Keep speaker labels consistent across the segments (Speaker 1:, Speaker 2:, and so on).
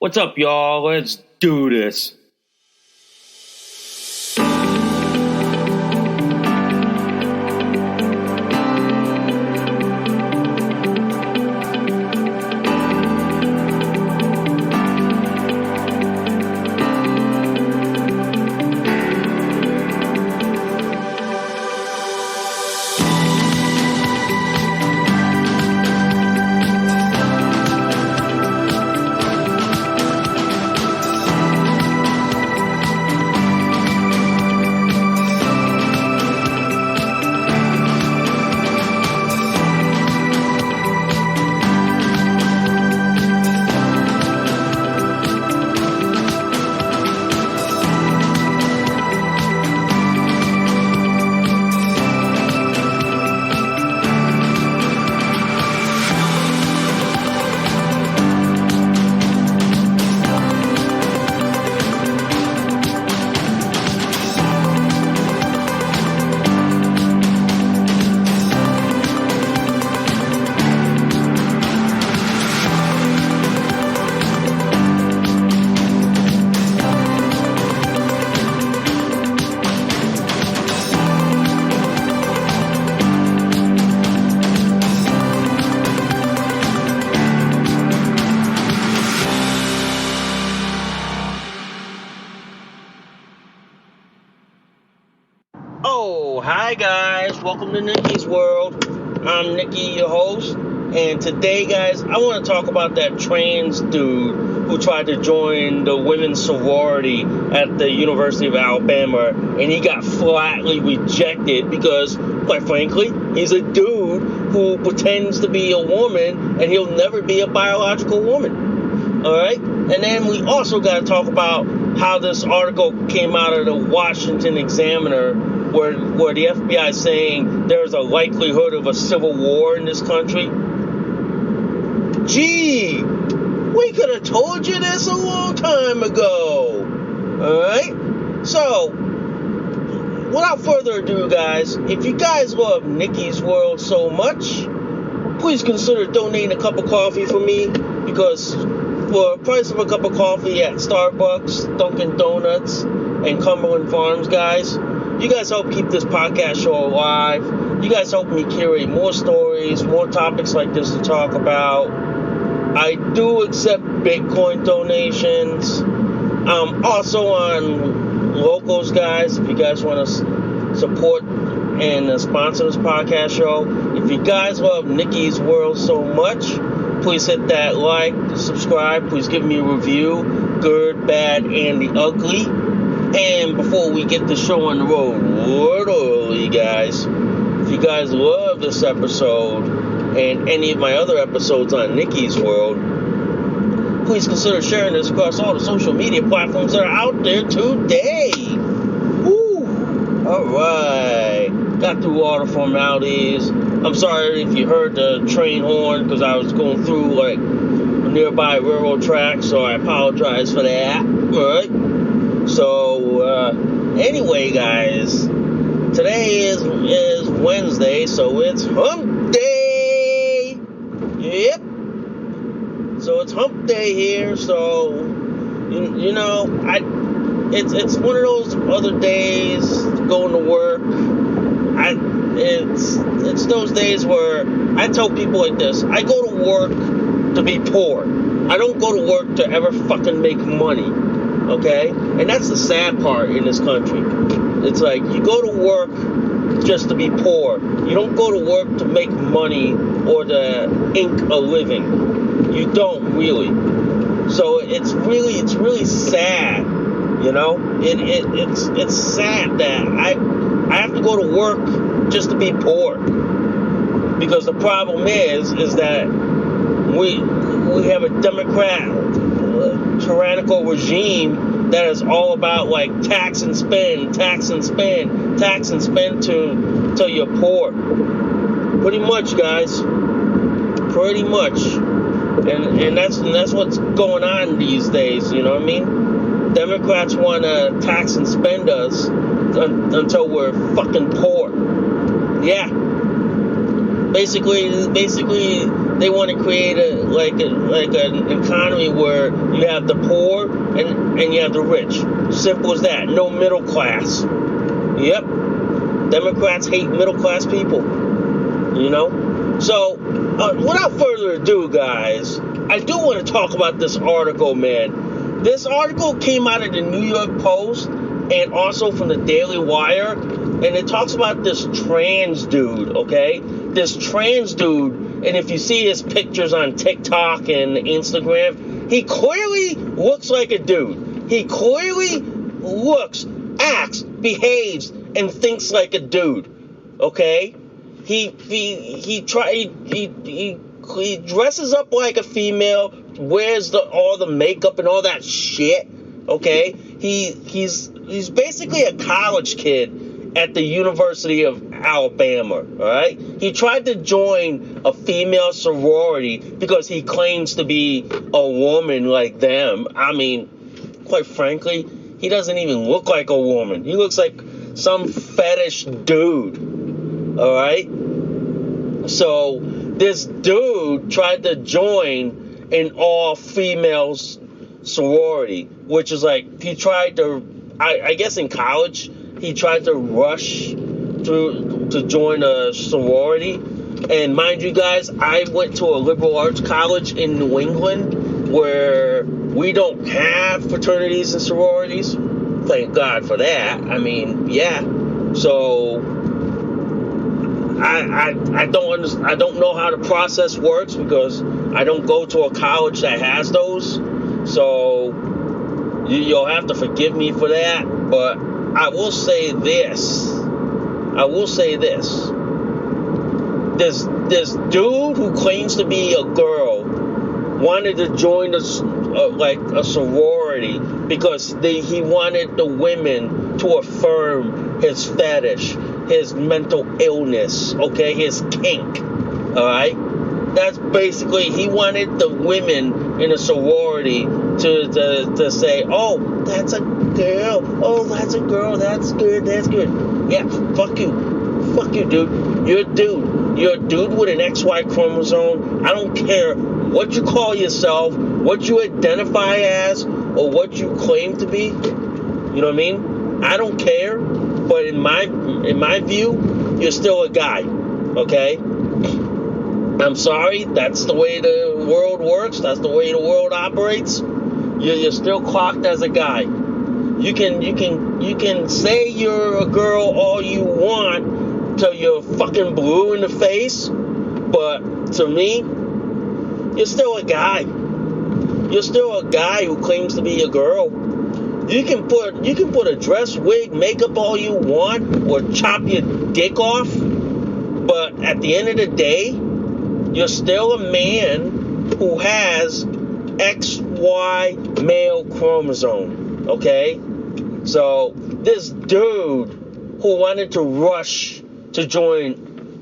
Speaker 1: What's up, y'all? Let's do this. Oh, hi guys, welcome to Nikki's World. I'm Nikki, your host, and today, guys, I want to talk about that trans dude who tried to join the women's sorority at the University of Alabama, and he got flatly rejected because, quite frankly, he's a dude who pretends to be a woman, and he'll never be a biological woman. All right? And then we also got to talk about how this article came out of the Washington Examiner where the FBI is saying there's a likelihood of a civil war in this country. Gee, we could have told you this a long time ago. All right? So, without further ado, guys, if you guys love Nikki's World so much, please consider donating a cup of coffee for me, because for the price of a cup of coffee at Starbucks, Dunkin' Donuts, and Cumberland Farms, guys, you guys help keep this podcast show alive. You guys help me curate more stories, more topics like this to talk about. I do accept Bitcoin donations. I'm also on Locals, guys, if you guys want to support and sponsor this podcast show. If you guys love Nikki's World so much, please hit that like, subscribe. Please give me a review, good, bad, and the ugly. And before we get the show on the road early, guys, if you guys love this episode and any of my other episodes on Nikki's World, please consider sharing this across all the social media platforms that are out there today. Woo! All right. Got through all the formalities. I'm sorry if you heard the train horn because I was going through like a nearby railroad track, so I apologize for that. All right. So, anyway, guys, today is Wednesday, so it's hump day. Yep. So it's hump day here, so, you know, it's one of those other days going to work. It's those days where I tell people like this: I go to work to be poor. I don't go to work to ever fucking make money. Okay? And that's the sad part in this country. It's like, you go to work just to be poor. You don't go to work to make money or to ink a living. You don't really. So it's really sad, you know? It's sad that I have to go to work just to be poor. Because the problem is that we have a Democrat tyrannical regime that is all about like tax and spend till you're poor. Pretty much, guys. Pretty much. And that's what's going on these days, you know what I mean? Democrats want to tax and spend us until we're fucking poor. Yeah. Basically, they want to create an economy where you have the poor and you have the rich. Simple as that. No middle class. Yep. Democrats hate middle class people. You know? So, without further ado, guys, I do want to talk about this article, man. This article came out of the New York Post and also from the Daily Wire. And it talks about this trans dude, okay? This trans dude, and if you see his pictures on TikTok and Instagram, he clearly looks like a dude. He clearly looks, acts, behaves, and thinks like a dude, okay? He dresses up like a female, wears all the makeup and all that shit, okay? He's basically a college kid at the University of Alabama, all right? He tried to join a female sorority because he claims to be a woman like them. I mean, quite frankly, he doesn't even look like a woman. He looks like some fetish dude, all right? So this dude tried to join an all-female sorority, which is like, he tried to, I guess in college, he tried to rush to join a sorority. And mind you guys, I went to a liberal arts college in New England where we don't have fraternities and sororities. Thank God for that. I mean, yeah. So I don't know how the process works because I don't go to a college that has those. So you'll have to forgive me for that, but I will say this. This dude who claims to be a girl wanted to join a sorority because he wanted the women to affirm his fetish, his mental illness, okay, his kink, all right? That's basically, he wanted the women in a sorority to say, oh, that's a girl, oh, that's a girl, that's good. Yeah, fuck you, dude. You're a dude with an XY chromosome. I don't care what you call yourself, what you identify as, or what you claim to be. You know what I mean? I don't care, but in my view, you're still a guy, okay? I'm sorry, that's the way the world works. That's the way the world operates. You're still clocked as a guy. You can say you're a girl all you want till you're fucking blue in the face, but to me, you're still a guy. You're still a guy who claims to be a girl. You can put a dress, wig, makeup all you want, or chop your dick off, but at the end of the day, you're still a man who has XY male chromosome, okay? So this dude who wanted to rush to join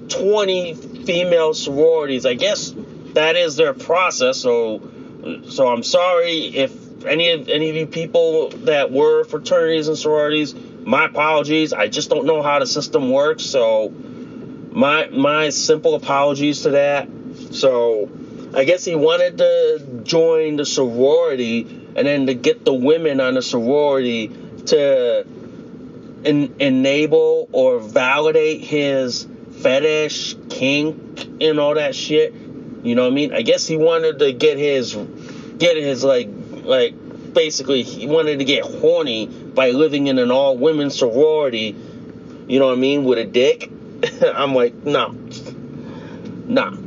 Speaker 1: 20 female sororities, I guess that is their process. So I'm sorry if any of you people that were fraternities and sororities, my apologies. I just don't know how the system works. So my simple apologies to that. So I guess he wanted to join the sorority and then to get the women on the sorority to enable or validate his fetish, kink, and all that shit. You know what I mean? I guess he wanted to get his like basically he wanted to get horny by living in an all-women sorority. You know what I mean? With a dick. I'm like, no,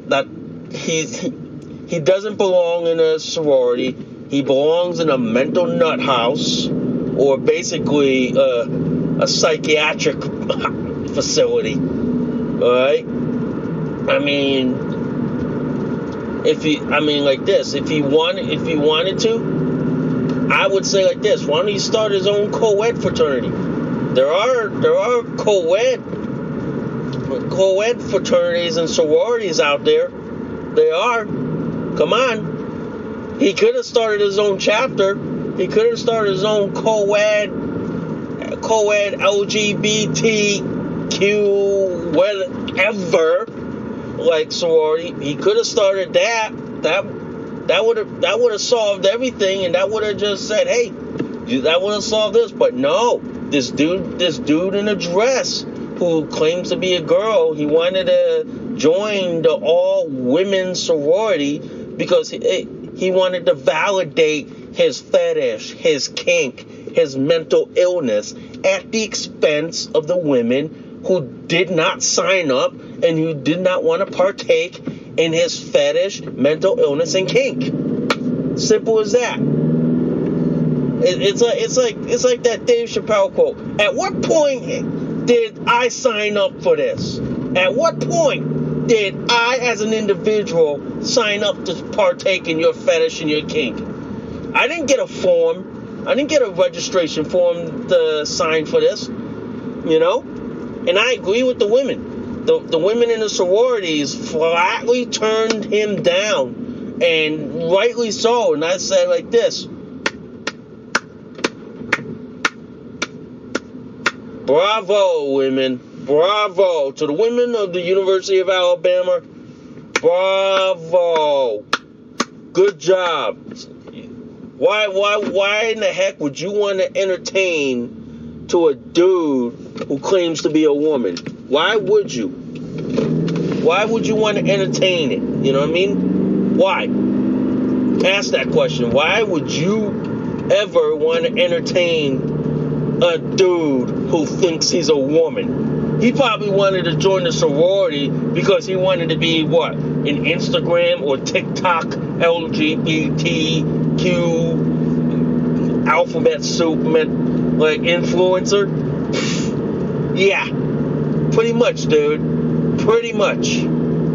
Speaker 1: that he doesn't belong in a sorority. He belongs in a mental nut house, or basically a psychiatric facility. All right. I mean, if he wanted to, I would say like this: why don't he start his own co-ed fraternity? There are co-ed fraternities and sororities out there. They are. Come on. He could have started his own chapter. He could have started his own co-ed LGBTQ whatever like sorority. He could have started that. That would have solved everything, and that would have just said, hey, that would have solved this. But no, this dude in a dress who claims to be a girl, he wanted to join the all women sorority because he wanted to validate his fetish, his kink, his mental illness at the expense of the women who did not sign up and who did not want to partake in his fetish, mental illness, and kink. Simple as that. It's like that Dave Chappelle quote. At what point did I sign up for this? At what point did I, as an individual, sign up to partake in your fetish and your kink? I didn't get a form. I didn't get a registration form to sign for this. You know? And I agree with the women. The women in the sororities flatly turned him down. And rightly so. And I say like this. Bravo, women. Bravo. To the women of the University of Alabama. Bravo. Good job. Why in the heck would you want to entertain to a dude who claims to be a woman? Why would you? Why would you want to entertain it? You know what I mean? Why? Ask that question. Why would you ever want to entertain a dude who thinks he's a woman? He probably wanted to join the sorority because he wanted to be what? An Instagram or TikTok LGBTQ alphabet soup like influencer? Yeah. Pretty much, dude. Pretty much. And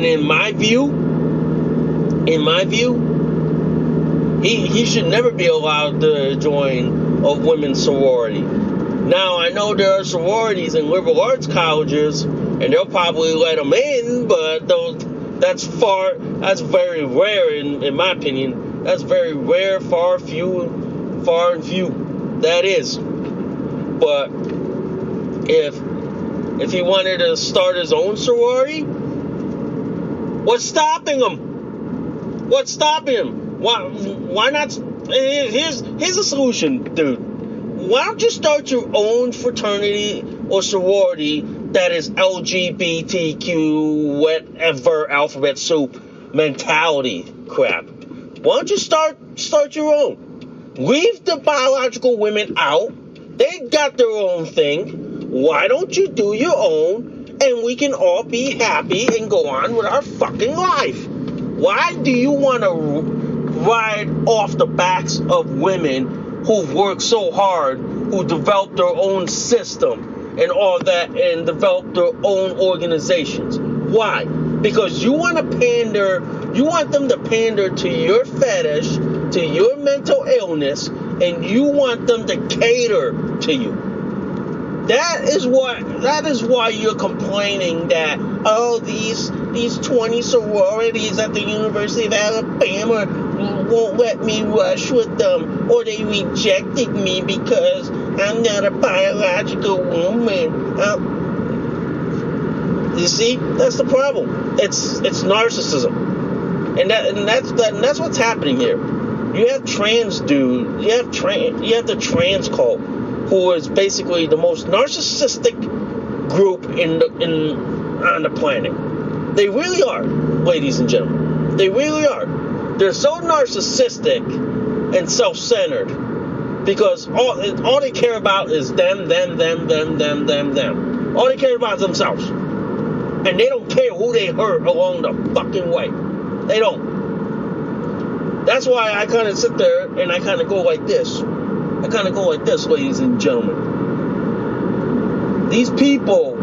Speaker 1: in my view, he should never be allowed to join a women's sorority. Now, I know there are sororities in liberal arts colleges, and they'll probably let them in, but that's very rare in my opinion. That's very rare, far and few. That is. But if he wanted to start his own sorority, what's stopping him? What's stopping him? Why not? Here's a solution, dude. Why don't you start your own fraternity or sorority that is LGBTQ, whatever alphabet soup mentality crap? Why don't you start your own? Leave the biological women out. They got their own thing. Why don't you do your own and we can all be happy and go on with our fucking life? Why do you want to ride off the backs of women who've worked so hard, who developed their own system and all that, and developed their own organizations? Why? Because you want them to pander to your fetish, to your mental illness, and you want them to cater to you. That is why you're complaining that, oh, these 20 sororities at the University of Alabama won't let me rush with them, or they rejected me because I'm not a biological woman. You see, that's the problem. It's narcissism, and that's what's happening here. You have trans dude. You have the trans cult, who is basically the most narcissistic group on the planet. They really are, ladies and gentlemen. They really are. They're so narcissistic and self-centered because all they care about is them. All they care about is themselves. And they don't care who they hurt along the fucking way. They don't. That's why I kind of sit there and I kind of go like this. Ladies and gentlemen. These people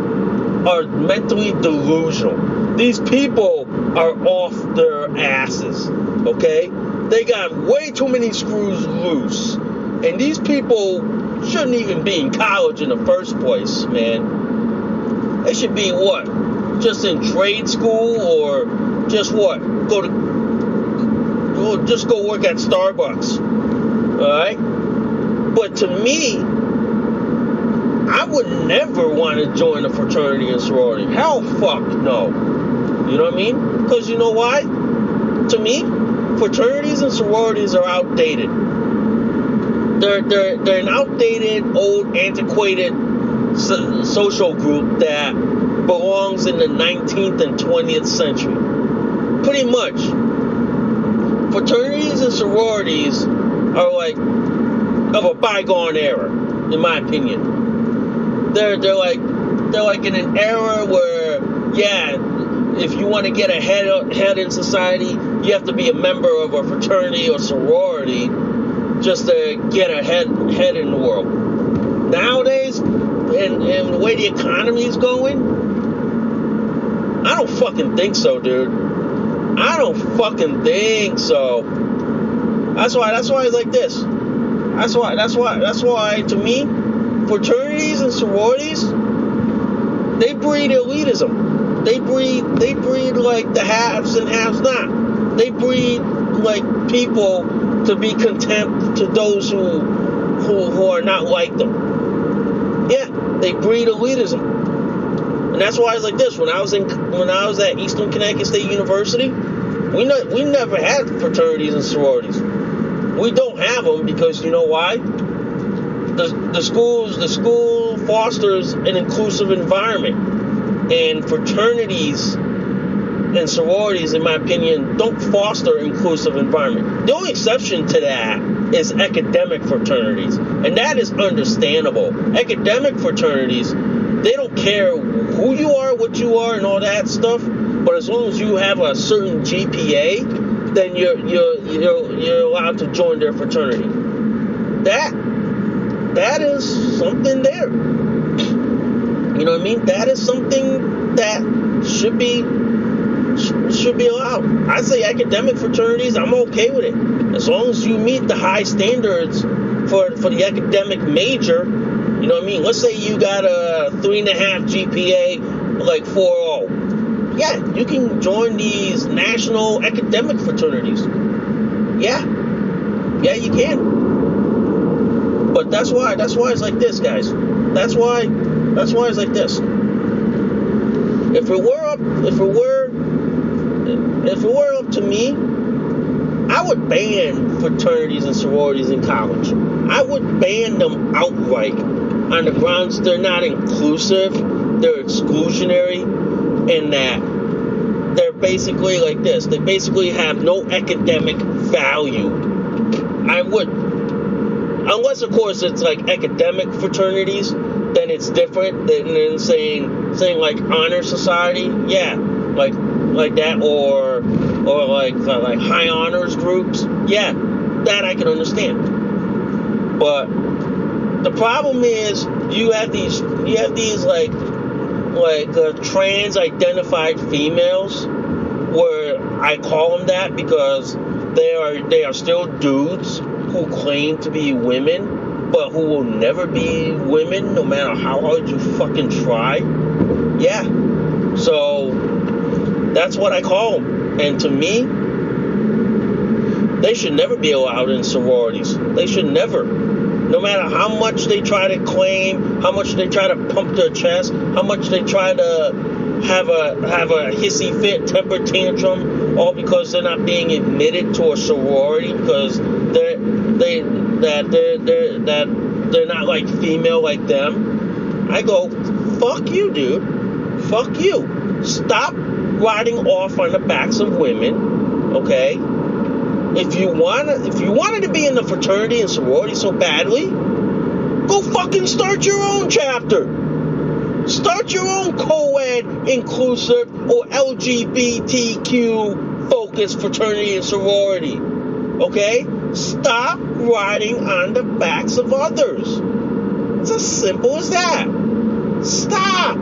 Speaker 1: are mentally delusional. These people are off their asses, okay? They got way too many screws loose. And these people shouldn't even be in college in the first place, man. They should be what? Just in trade school, or just what? Just go work at Starbucks. Alright? But to me, I would never want to join a fraternity and sorority. Hell fuck no. You know what I mean? Because you know why? To me, fraternities and sororities are outdated. They're an outdated, old, antiquated social group that belongs in the 19th and 20th century. Pretty much. Fraternities and sororities are like of a bygone era, in my opinion. They're like in an era where, yeah, if you want to get ahead in society, you have to be a member of a fraternity or sorority just to get ahead in the world. Nowadays, and the way the economy is going, I don't fucking think so, dude. I don't fucking think so. That's why it's like this. That's why to me, fraternities and sororities, they breed elitism. They breed like the haves and haves not. They breed like people to be contempt to those who are not like them. Yeah, they breed elitism. And that's why it's like this. When I was at Eastern Connecticut State University, we never had fraternities and sororities. We don't have them because you know why? The school fosters an inclusive environment, and fraternities and sororities, in my opinion, don't foster inclusive environment. The only exception to that is academic fraternities, and that is understandable. Academic fraternities, they don't care who you are, what you are, and all that stuff. But as long as you have a certain GPA, then you're allowed to join their fraternity. That is something there. You know what I mean? That is something that should be allowed. I say academic fraternities, I'm okay with it. As long as you meet the high standards for the academic major, you know what I mean? Let's say you got a 3.5 GPA, like 4.0. Yeah, you can join these national academic fraternities. Yeah, you can. But that's why it's like this, guys. That's why it's like this. If it were up to me, I would ban fraternities and sororities in college. I would ban them outright on the grounds they're not inclusive, they're exclusionary, and that they're basically like this. They basically have no academic value. I would. Unless, of course, it's like academic fraternities, then it's different than saying like honor society, yeah, like that, or like high honors groups, yeah, that I can understand. But the problem is you have these like trans-identified females, where I call them that because they are still dudes who claim to be women, but who will never be women no matter how hard you fucking try. Yeah. So that's what I call them. And to me, they should never be allowed in sororities. They should never. No matter how much they try to claim, how much they try to pump their chest, how much they try to have a hissy fit, temper tantrum, all because they're not being admitted to a sorority because they're not like female like them. I go, fuck you, dude. Fuck you. Stop riding off on the backs of women, okay? If you wanted to be in the fraternity and sorority so badly, go fucking start your own chapter. Start your own co-ed, inclusive, or LGBTQ focused fraternity and sorority. Okay? Stop riding on the backs of others. It's as simple as that. Stop.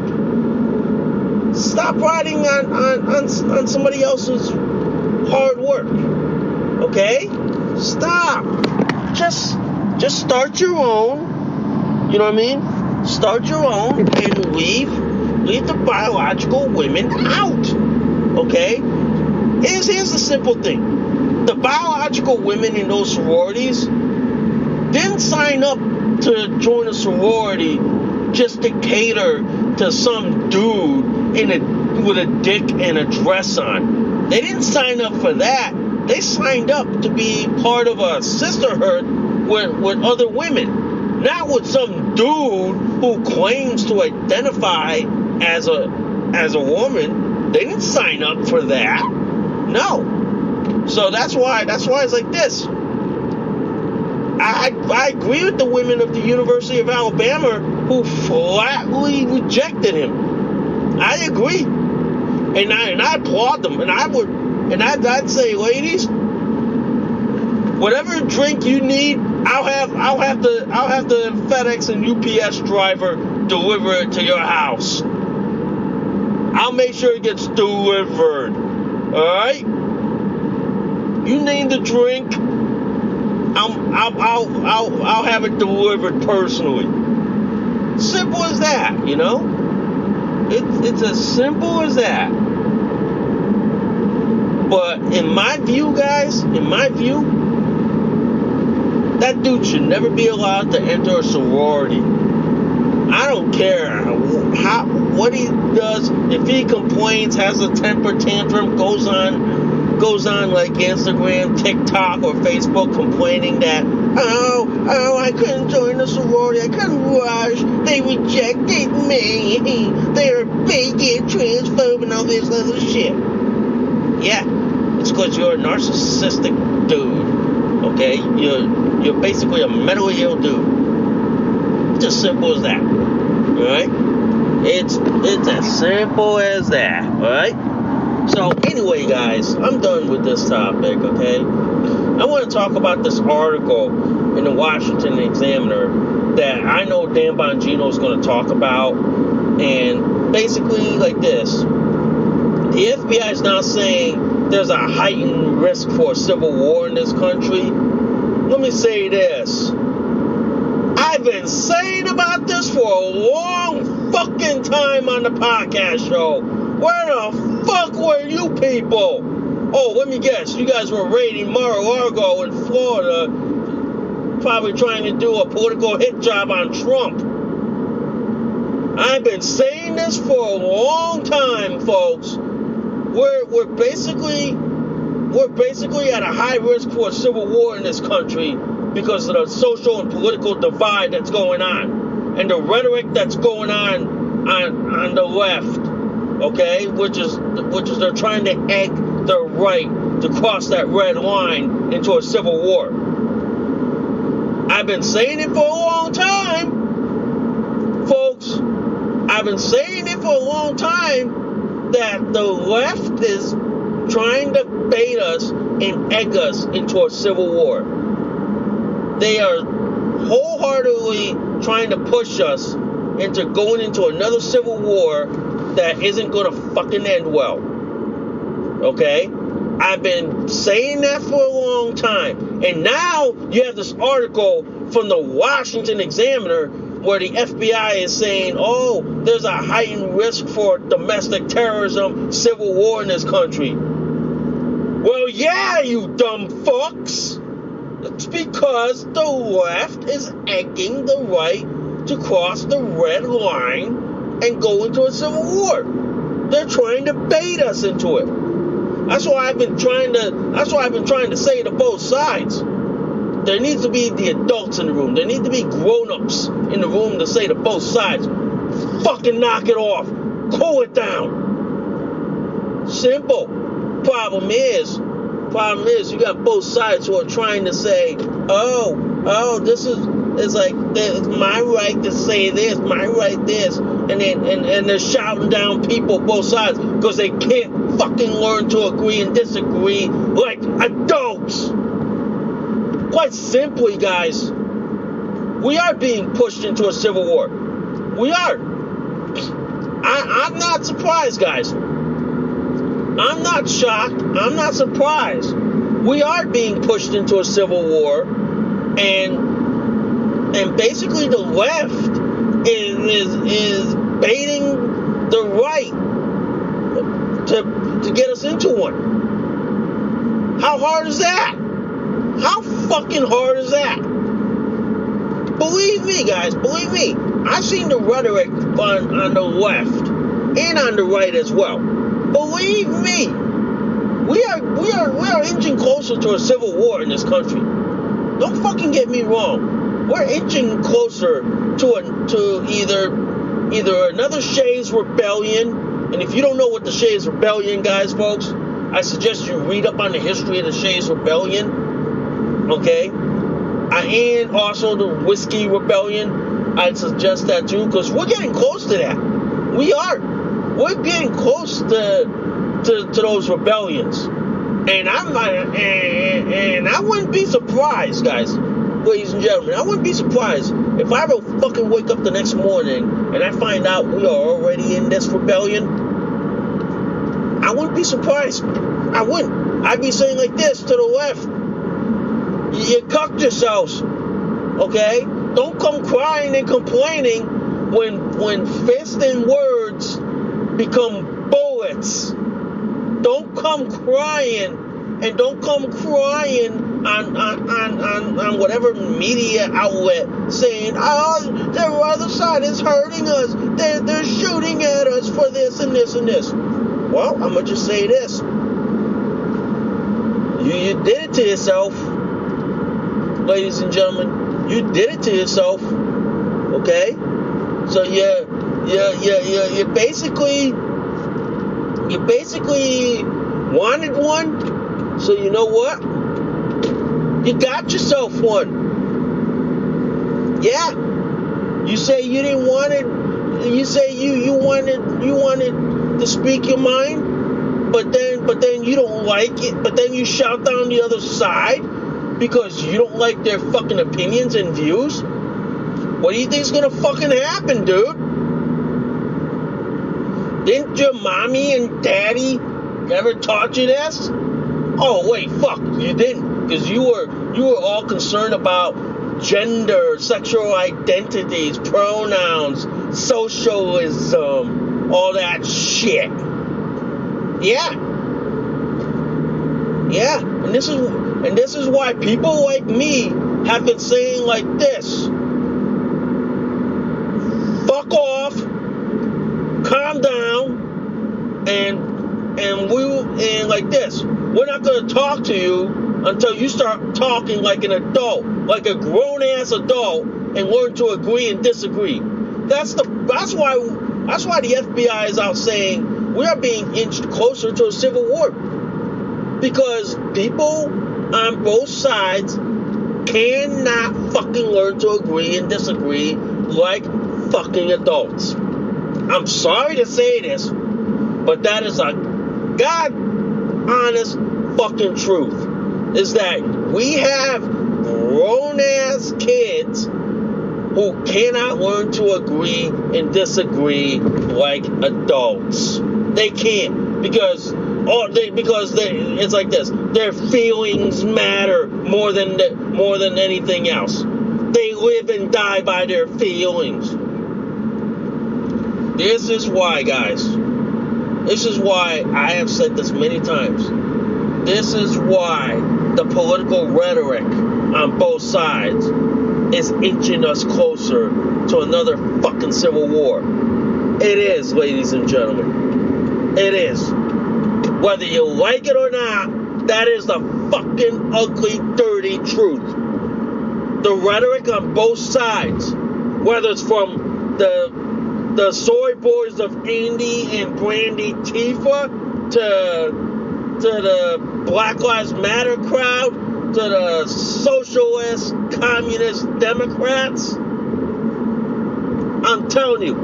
Speaker 1: Stop riding on somebody else's hard work. Okay? Stop. Just start your own. You know what I mean? Start your own and leave the biological women out. Okay? Here's the simple thing. The biological women in those sororities didn't sign up to join a sorority just to cater to some dude with a dick and a dress on. They didn't sign up for that. They signed up to be part of a sisterhood with other women, not with some dude who claims to identify as a woman. They didn't sign up for that. No. So that's why it's like this. I agree with the women of the University of Alabama who flatly rejected him. I agree, and I applaud them. And I'd say, ladies, whatever drink you need, I'll have the FedEx and UPS driver deliver it to your house. I'll make sure it gets delivered. All right. You name the drink, I'll have it delivered personally. Simple as that, you know. It's as simple as that. But in my view, guys, that dude should never be allowed to enter a sorority. I don't care what he does. If he complains, has a temper tantrum, goes on like Instagram, TikTok, or Facebook complaining that, I couldn't join the sorority, I couldn't rush, they rejected me, they're bigot, transphobe, and all this other shit. Yeah, it's because you're a narcissistic dude, okay? You're basically a mentally ill dude. It's as simple as that, alright? It's as simple as that, alright? So anyway, guys, I'm done with this topic, okay? I want to talk about this article in the Washington Examiner that I know Dan Bongino is going to talk about. And basically like this. The FBI is now saying there's a heightened risk for a civil war in this country. Let me say this. I've been saying about this for a long fucking time on the podcast show. Where the fuck were you people? Oh, let me guess. You guys were raiding Mar-a-Lago in Florida, probably trying to do a political hit job on Trump. I've been saying this for a long time, folks. We're basically at a high risk for a civil war in this country because of the social and political divide that's going on and the rhetoric that's going on the left. Okay, which is they're trying to egg the right to cross that red line into a civil war. I've been saying it for a long time, folks. I've been saying it for a long time that the left is trying to bait us and egg us into a civil war. They are wholeheartedly trying to push us into going into another civil war that isn't going to fucking end well. Okay? I've been saying that for a long time. And now you have this article from the Washington Examiner where the FBI is saying, there's a heightened risk for domestic terrorism, civil war in this country. Well, yeah, you dumb fucks. It's because the left is egging the right to cross the red line and go into a civil war. They're trying to bait us into it. That's why I've been trying to say to both sides. There needs to be the adults in the room. There need to be grown-ups in the room to say to both sides, fucking knock it off. Cool it down. Simple. Problem is you got both sides who are trying to say, it's my right to say this, my right this, and they're shouting down people both sides because they can't fucking learn to agree and disagree like adults. Quite simply, guys, we are being pushed into a civil war. We are. I'm not surprised, guys. I'm not shocked. I'm not surprised. We are being pushed into a civil war, and basically the left is baiting the right to get us into one. How hard is that? How fucking hard is that? Believe me, guys, believe me. I've seen the rhetoric on the left and on the right as well. Believe me, we are inching closer to a civil war in this country. Don't fucking get me wrong. We're inching closer to either another Shays Rebellion, and if you don't know what the Shays Rebellion, guys, folks, I suggest you read up on the history of the Shays Rebellion, okay? And also the Whiskey Rebellion. I'd suggest that too, because we're getting close to that. We are. We're getting close to those rebellions. And I wouldn't be surprised, guys, ladies and gentlemen. I wouldn't be surprised if I ever fucking wake up the next morning and I find out we are already in this rebellion. I wouldn't be surprised. I wouldn't. I'd be saying like this to the left. You cucked yourselves, okay? Don't come crying and complaining when fists and words become bullets. Don't come crying, and don't come crying on whatever media outlet saying, oh, the other side is hurting us. They're shooting at us for this and this and this. Well, I'm gonna just say this. You did it to yourself. Ladies and gentlemen, you did it to yourself, okay? So you basically wanted one. So you know what? You got yourself one. Yeah. You say you didn't want it. You say you wanted to speak your mind, but then you don't like it. But then you shout down the other side. Because you don't like their fucking opinions and views? What do you think's gonna fucking happen, dude? Didn't your mommy and daddy ever taught you this? Oh wait, fuck, you didn't, because you were all concerned about gender, sexual identities, pronouns, socialism, all that shit. Yeah. Yeah, and this is why people like me have been saying like this. Fuck off, calm down, and like this. We're not gonna talk to you until you start talking like an adult, like a grown-ass adult, and learn to agree and disagree. That's why the FBI is out saying we are being inched closer to a civil war. Because people on both sides cannot fucking learn to agree and disagree like fucking adults. I'm sorry to say this, but that is a God honest fucking truth. Is that we have grown-ass kids who cannot learn to agree and disagree like adults. They can't, because it's like this. Their feelings matter more than anything else. They live and die by their feelings. This is why, guys. This is why I have said this many times. This is why the political rhetoric on both sides is inching us closer to another fucking civil war. It is, ladies and gentlemen. It is. Whether you like it or not, that is the fucking ugly, dirty truth. The rhetoric on both sides, whether it's from the soy boys of Andy and Brandy Tifa to the Black Lives Matter crowd, to the socialist, communist Democrats, I'm telling you,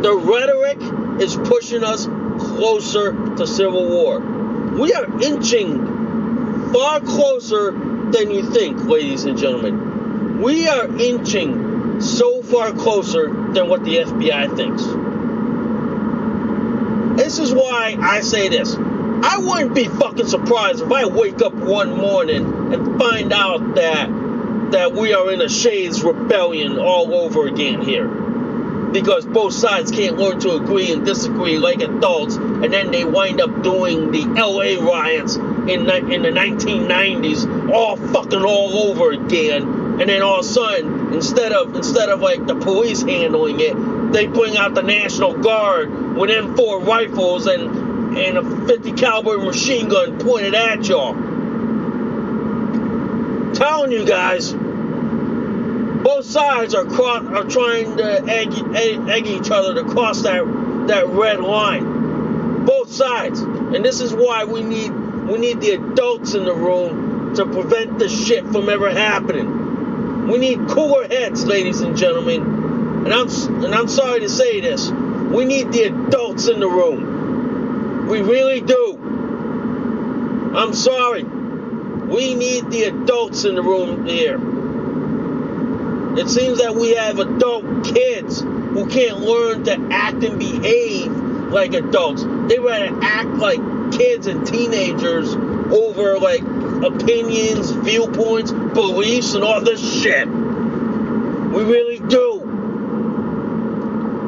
Speaker 1: the rhetoric is pushing us closer to civil war. We are inching far closer than you think, ladies and gentlemen. We are inching so far closer than what the FBI thinks. This is why I say this. I wouldn't be fucking surprised if I wake up one morning and find out that we are in a Shays Rebellion all over again here. Because both sides can't learn to agree and disagree like adults, and then they wind up doing the LA riots in the 1990s all over again And then all of a sudden, instead of like the police handling it, they bring out the National Guard with M4 rifles and a 50 caliber machine gun pointed at y'all. Telling you guys, both sides are trying to egg each other to cross that red line. Both sides, and this is why we need the adults in the room to prevent this shit from ever happening. We need cooler heads, ladies and gentlemen. And I'm sorry to say this. We need the adults in the room. We really do. I'm sorry. We need the adults in the room here. It seems that we have adult kids who can't learn to act and behave like adults. They rather act like kids and teenagers over like opinions, viewpoints, beliefs, and all this shit. We really do.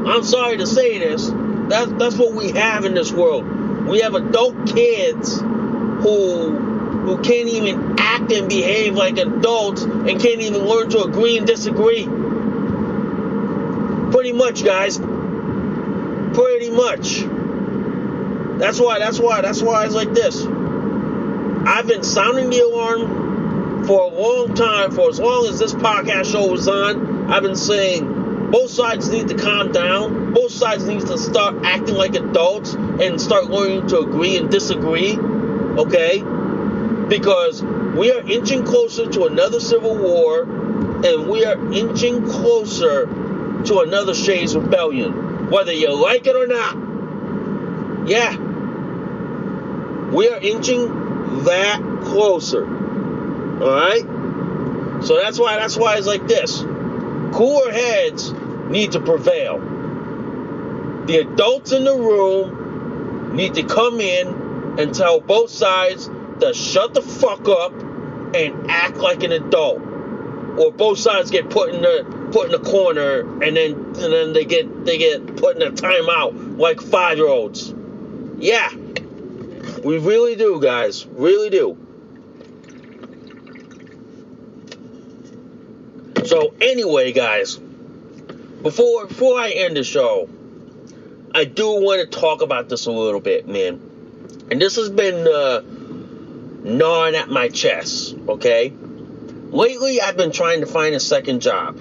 Speaker 1: I'm sorry to say this. That's what we have in this world. We have adult kids who can't even act and behave like adults and can't even learn to agree and disagree. Pretty much, guys. Pretty much. That's why it's like this. I've been sounding the alarm for a long time, for as long as this podcast show was on. I've been saying both sides need to calm down. Both sides need to start acting like adults and start learning to agree and disagree. Okay? Because we are inching closer to another civil war, and we are inching closer to another Shays Rebellion, whether you like it or not. Yeah, we are inching that closer. All right. So that's why it's like this. Cooler heads need to prevail. The adults in the room need to come in and tell both sides to shut the fuck up and act like an adult, or both sides get put in the corner, and then they get put in a timeout like 5-year-olds. Yeah, we really do, guys, really do. So anyway, guys, before I end the show, I do want to talk about this a little bit, man. And this has been gnawing at my chest, okay? Lately, I've been trying to find a second job.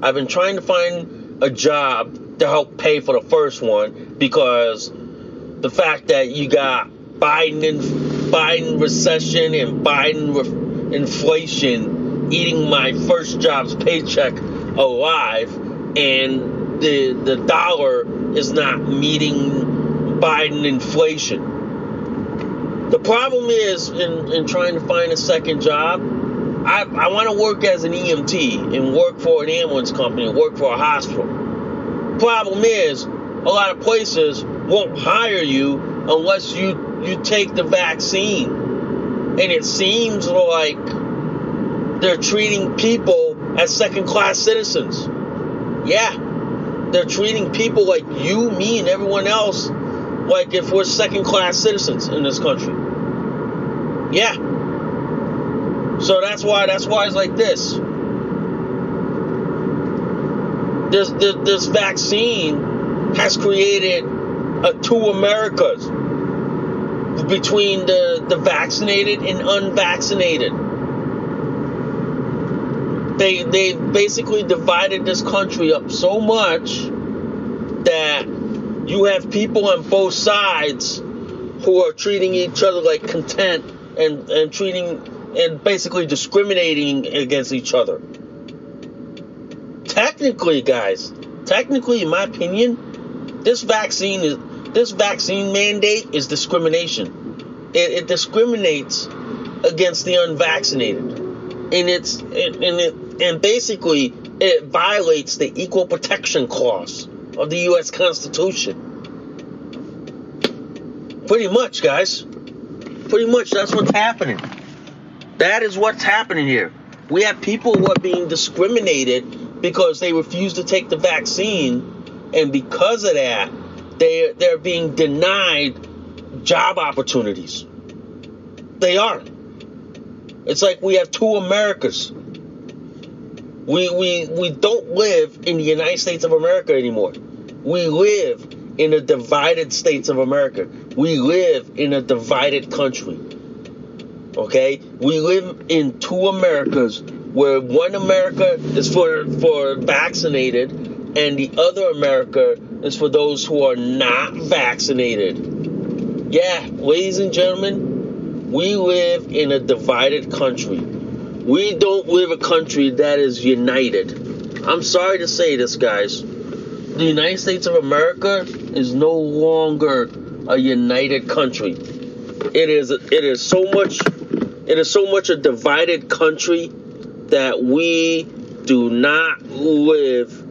Speaker 1: I've been trying to find a job to help pay for the first one, because the fact that you got Biden recession and Biden inflation eating my first job's paycheck alive, and the dollar is not meeting Biden inflation. The problem is, in trying to find a second job, I want to work as an EMT and work for an ambulance company and work for a hospital. Problem is, a lot of places won't hire you unless you take the vaccine. And it seems like they're treating people as second-class citizens. Yeah, they're treating people like you, me, and everyone else like if we're second-class citizens in this country. Yeah. So that's why it's like this. This vaccine has created two Americas between the vaccinated and unvaccinated. They basically divided this country up so much that you have people on both sides who are treating each other like content and treating and basically discriminating against each other. Technically, guys, in my opinion, this vaccine mandate is discrimination. It discriminates against the unvaccinated, and basically it violates the Equal Protection Clause of the U.S. Constitution. Pretty much, guys. Pretty much, that's what's happening. That is what's happening here. We have people who are being discriminated because they refuse to take the vaccine, and because of that, they're being denied job opportunities. They are. It's like we have two Americas. We don't live in the United States of America anymore. We live in the divided states of America. We live in a divided country. Okay? We live in two Americas, where one America is for vaccinated and the other America is for those who are not vaccinated. Yeah, ladies and gentlemen, we live in a divided country. We don't live a country that is united. I'm sorry to say this, guys. The United States of America is no longer a united country. It is so much a divided country that we do not live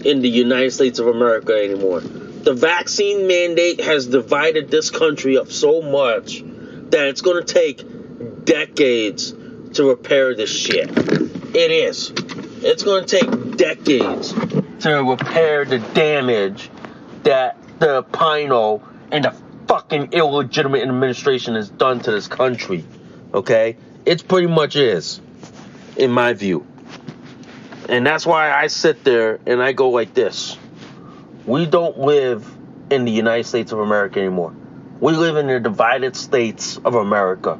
Speaker 1: in the United States of America anymore. The vaccine mandate has divided this country up so much that it's going to take decades to repair this shit. It is. It's going to take decades to repair the damage that the Pino and the fucking illegitimate administration has done to this country. Okay? It pretty much is, in my view. And that's why I sit there and I go like this. We don't live in the United States of America anymore. We live in the divided states of America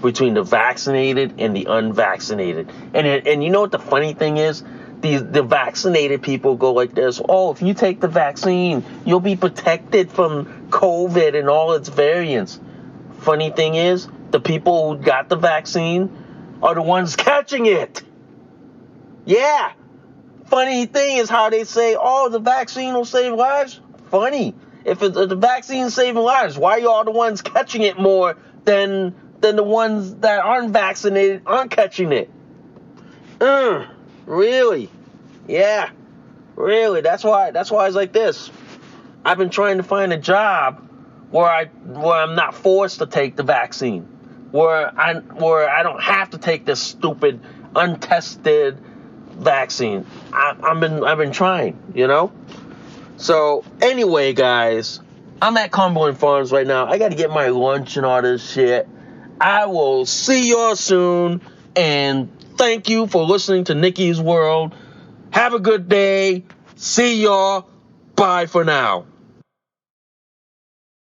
Speaker 1: between the vaccinated and the unvaccinated. And you know what the funny thing is? The vaccinated people go like this. Oh, if you take the vaccine, you'll be protected from COVID and all its variants. Funny thing is, the people who got the vaccine are the ones catching it. Yeah. Funny thing is how they say, oh, the vaccine will save lives. Funny. If the vaccine is saving lives, why are y'all the ones catching it more than the ones that aren't vaccinated aren't catching it? Really? Yeah. Really. That's why it's like this. I've been trying to find a job where I'm not forced to take the vaccine. Where I don't have to take this stupid, untested vaccine. I've been trying, you know? So anyway, guys, I'm at Cumberland Farms right now. I got to get my lunch and all this shit. I will see y'all soon, and thank you for listening to Nikki's World. Have a good day. See y'all. Bye for now.